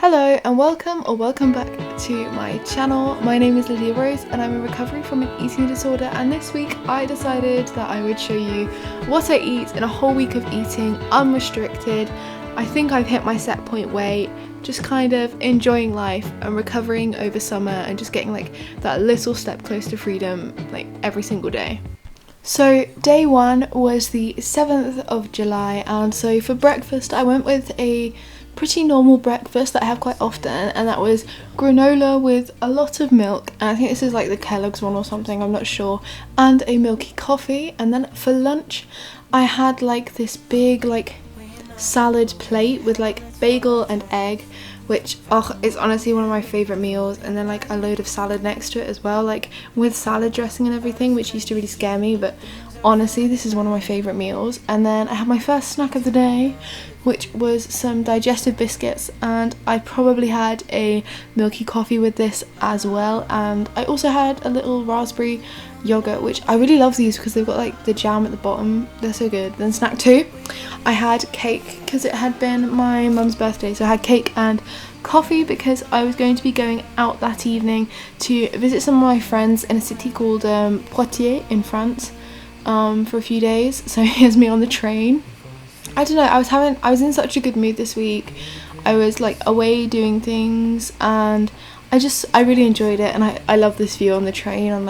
Hello and welcome back to my channel. My name is Lydia Rose and I'm in recovery from an eating disorder, and this week I decided that I would show you what I eat in a whole week of eating unrestricted. I think I've hit my set point weight, just kind of enjoying life and recovering over summer and just getting like that little step close to freedom like every single day. So day one was the 7th of July, and so for breakfast I went with a pretty normal breakfast that I have quite often, and that was granola with a lot of milk, and I think this is like the Kellogg's one or something, I'm not sure, and a milky coffee. And then for lunch I had like this big like salad plate with like bagel and egg, which is honestly one of my favourite meals, and then like a load of salad next to it as well, like with salad dressing and everything, which used to really scare me, but honestly this is one of my favourite meals. And then I had my first snack of the day, which was some digestive biscuits, and I probably had a milky coffee with this as well, and I also had a little raspberry yogurt, which I really love these because they've got like the jam at the bottom, they're so good. Then snack 2, I had cake because it had been my mum's birthday, so I had cake and coffee because I was going to be going out that evening to visit some of my friends in a city called Poitiers in France for a few days. So here's me on the train. I don't know, I was in such a good mood this week. I was like away doing things, and I really enjoyed it, and I love this view on the train on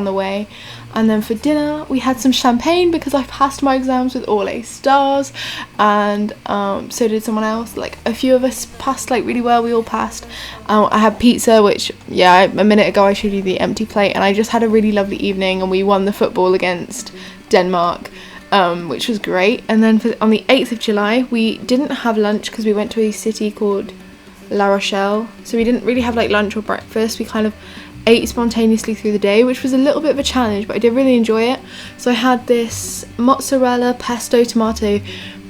the way. And then for dinner we had some champagne because I passed my exams with all A stars, and so did someone else. Like a few of us passed like really well, we all passed. I had pizza, which a minute ago I showed you the empty plate, and I just had a really lovely evening, and we won the football against Denmark, which was great. And then on the 8th of July we didn't have lunch because we went to a city called La Rochelle, so we didn't really have like lunch or breakfast. We kind of ate spontaneously through the day, which was a little bit of a challenge, but I did really enjoy it. So I had this mozzarella pesto tomato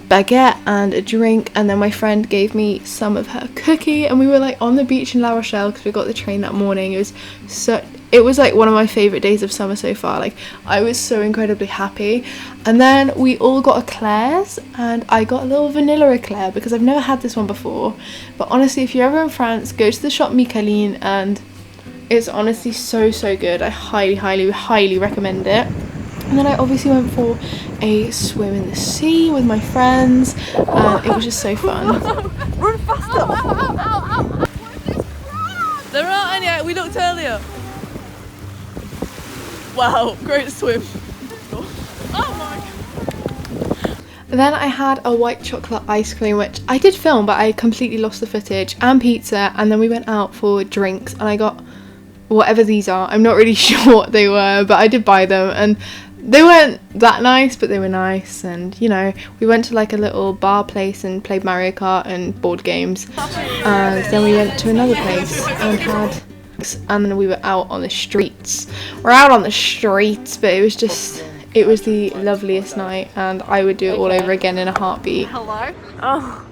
baguette and a drink, and then my friend gave me some of her cookie, and we were like on the beach in La Rochelle because we got the train that morning. It was like one of my favourite days of summer so far. Like I was so incredibly happy. And then we all got eclairs, and I got a little vanilla eclair because I've never had this one before. But honestly, if you're ever in France, go to the shop Micheline, and it's honestly so good. I highly recommend it. And then I obviously went for a swim in the sea with my friends, and it was just so fun. Run faster! Ow. There aren't any, we looked earlier. Wow, great swim. Oh my. Then I had a white chocolate ice cream, which I did film, but I completely lost the footage, and pizza. And then we went out for drinks, and I got whatever these are. I'm not really sure what they were, but I did buy them, and they weren't that nice, but they were nice. And you know, we went to like a little bar place and played Mario Kart and board games, and then we went to another place and then we were out on the streets. We're out on the streets, but it was the loveliest night, and I would do it all over again in a heartbeat. Hello. Oh.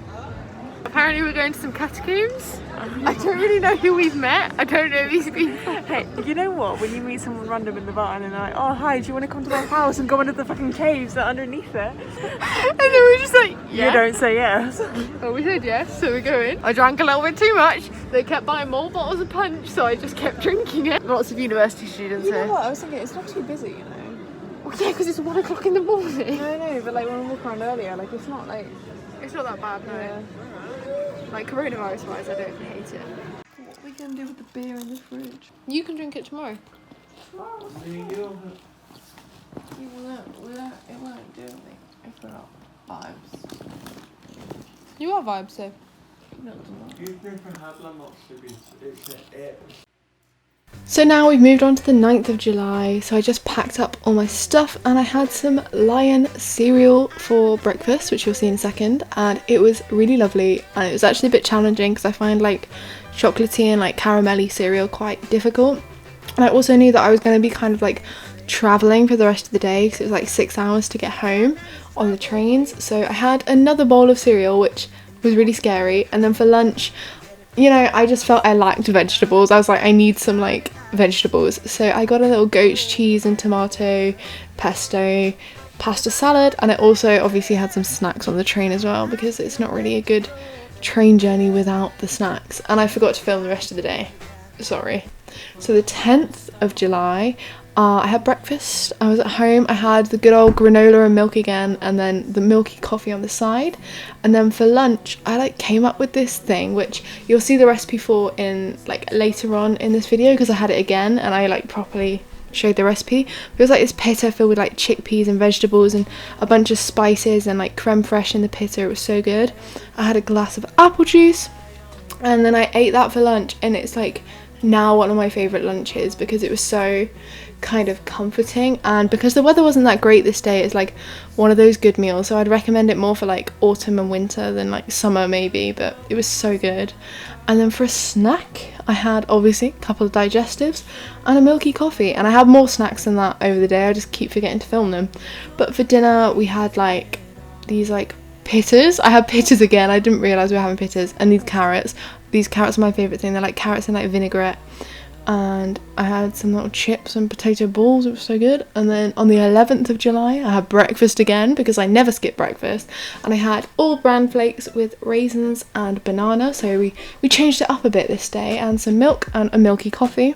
Apparently we're going to some catacombs. I don't really know who we've met. I don't know these people. Hey, you know what? When you meet someone random in the bar and they're like, oh hi, do you want to come to my house and go into the fucking caves that are underneath it? And then we're just like, yes. You don't say yes. Well, we said yes, so we're going. I drank a little bit too much. They kept buying more bottles of punch, so I just kept drinking it. Lots of university students here. You know what? I was thinking, it's not too busy, you know. Well, yeah, because it's 1 o'clock in the morning. I know, but like when we walk around earlier, like it's not that bad, no. Yeah. Like coronavirus wise, I don't hate it. What are we gonna do with the beer in the fridge? You can drink it tomorrow. It won't do me if we're not vibes. You are vibes, so. No, so now we've moved on to the 9th of July, so I just packed up all my stuff, and I had some Lion cereal for breakfast, which you'll see in a second, and it was really lovely. And it was actually a bit challenging because I find like chocolatey and like caramelly cereal quite difficult, and I also knew that I was going to be kind of like travelling for the rest of the day because it was like 6 hours to get home on the trains. So I had another bowl of cereal, which was really scary. And then for lunch, you know, I just felt I lacked vegetables. I was like, I need some like vegetables, so I got a little goat's cheese and tomato pesto pasta salad, and I also obviously had some snacks on the train as well because it's not really a good train journey without the snacks, and I forgot to film the rest of the day. Sorry. So the 10th of July, I had breakfast. I was at home. I had the good old granola and milk again, and then the milky coffee on the side. And then for lunch, I like came up with this thing, which you'll see the recipe for in like later on in this video, because I had it again and I like properly showed the recipe. It was like this pitta filled with like chickpeas and vegetables and a bunch of spices and like creme fraiche in the pitta. It was so good. I had a glass of apple juice, and then I ate that for lunch, and it's like now one of my favorite lunches because it was so kind of comforting, and because the weather wasn't that great this day, it's like one of those good meals. So I'd recommend it more for like autumn and winter than like summer maybe, but it was so good. And then for a snack, I had obviously a couple of digestives and a milky coffee, and I had more snacks than that over the day. I just keep forgetting to film them. But for dinner we had like these like pittas. I had pittas again. I didn't realise we were having pittas. And these carrots. These carrots are my favourite thing. They're like carrots in like vinaigrette. And I had some little chips and potato balls. It was so good. And then on the 11th of July, I had breakfast again because I never skip breakfast. And I had all bran flakes with raisins and banana. So we changed it up a bit this day, and some milk and a milky coffee.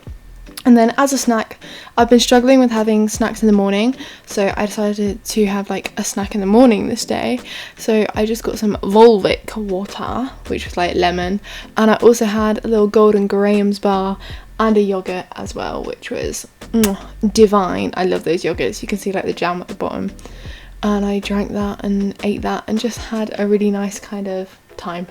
And then as a snack, I've been struggling with having snacks in the morning, so I decided to have like a snack in the morning this day. So I just got some Volvic water, which was like lemon, and I also had a little Golden Graham's bar and a yogurt as well, which was divine. I love those yogurts. You can see like the jam at the bottom. And I drank that and ate that and just had a really nice kind of time.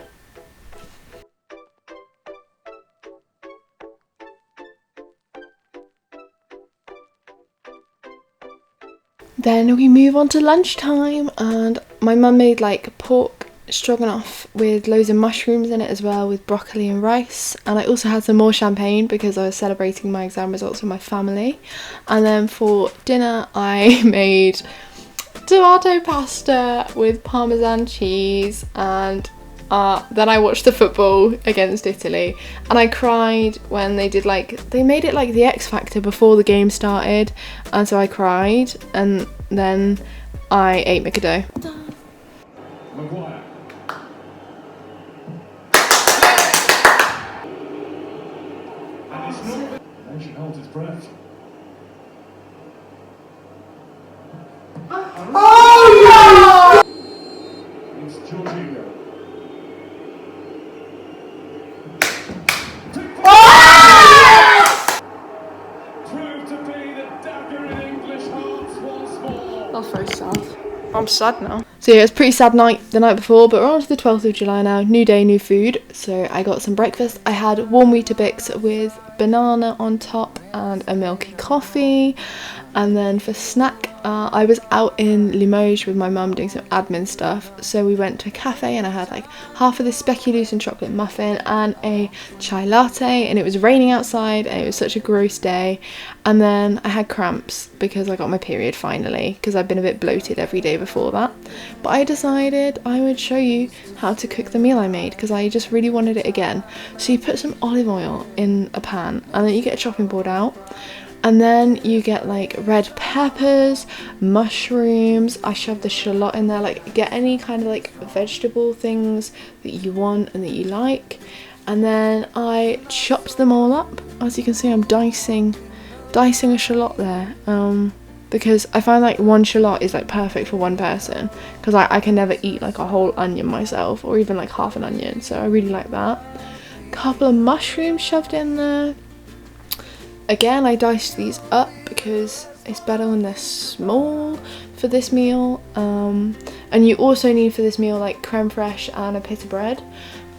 Then we move on to lunchtime, and my mum made like pork stroganoff with loads of mushrooms in it as well, with broccoli and rice. And I also had some more champagne because I was celebrating my exam results with my family. And then for dinner I made tomato pasta with parmesan cheese, and then I watched the football against Italy, and I cried when they made it like the X Factor before the game started, and so I cried, and then I ate Mikado. Maguire. And it's not. Then she holds his breath. Oh no! It's Jorginho. Proved to be the dagger in English hearts once more. That's very sad. I'm sad now. So yeah, it was a pretty sad night the night before, but we're on to the 12th of July now. New day, new food. So I got some breakfast. I had warm Weetabix with banana on top and a milky coffee. And then for snack, I was out in Limoges with my mum doing some admin stuff. So we went to a cafe, and I had like half of this speculoos and chocolate muffin and a chai latte, and it was raining outside and it was such a gross day. And then I had cramps because I got my period finally, because I've been a bit bloated every day before that. But I decided I would show you how to cook the meal I made because I just really wanted it again. So you put some olive oil in a pan, and then you get a chopping board out. And then you get like red peppers, mushrooms. I shoved the shallot in there. Like get any kind of like vegetable things that you want and that you like. And then I chopped them all up. As you can see, I'm dicing a shallot there. Because I find like one shallot is like perfect for one person, because I can never eat like a whole onion myself, or even like half an onion. So I really like that. Couple of mushrooms shoved in there. Again, I diced these up because it's better when they're small for this meal. And you also need for this meal like creme fraiche and a pita bread,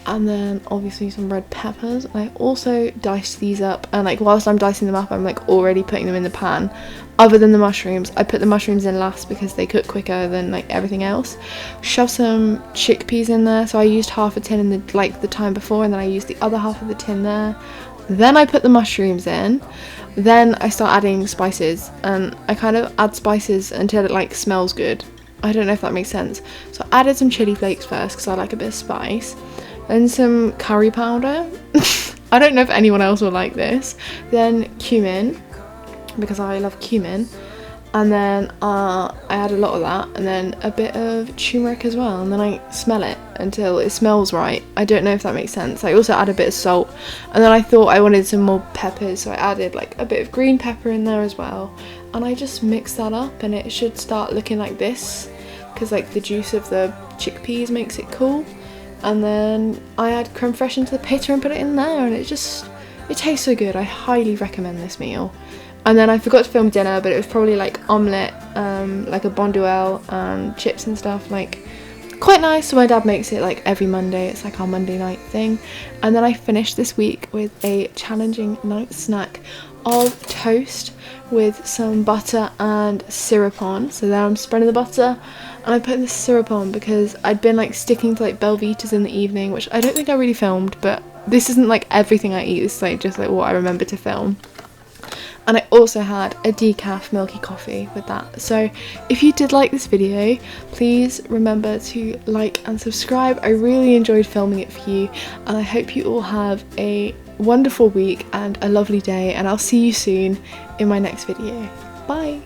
and then obviously some red peppers. And I also diced these up, and like whilst I'm dicing them up, I'm like already putting them in the pan. Other than the mushrooms, I put the mushrooms in last because they cook quicker than like everything else. Shove some chickpeas in there. So I used half a tin in the time before, and then I used the other half of the tin there. Then I put the mushrooms in. Then I start adding spices, and I kind of add spices until it like smells good. I don't know if that makes sense. So I added some chili flakes first because I like a bit of spice. Then some curry powder. I don't know if anyone else will like this. Then cumin, because I love cumin. and then I add a lot of that, and then a bit of turmeric as well, and then I smell it until it smells right. I don't know if that makes sense. I also add a bit of salt, and then I thought I wanted some more peppers, so I added like a bit of green pepper in there as well, and I just mix that up, and it should start looking like this because like the juice of the chickpeas makes it cool. And then I add creme fraiche into the pita and put it in there, and it tastes so good. I highly recommend this meal. And then I forgot to film dinner, but it was probably like omelette, like a bonduelle and chips and stuff, like quite nice. So my dad makes it like every Monday. It's like our Monday night thing. And then I finished this week with a challenging night snack of toast with some butter and syrup on. So there I'm spreading the butter and I put the syrup on because I'd been like sticking to like Belvitas in the evening, which I don't think I really filmed, but this isn't like everything I eat. This is like just like what I remember to film. And I also had a decaf milky coffee with that. So if you did like this video, please remember to like and subscribe. I really enjoyed filming it for you, and I hope you all have a wonderful week and a lovely day, and I'll see you soon in my next video. Bye!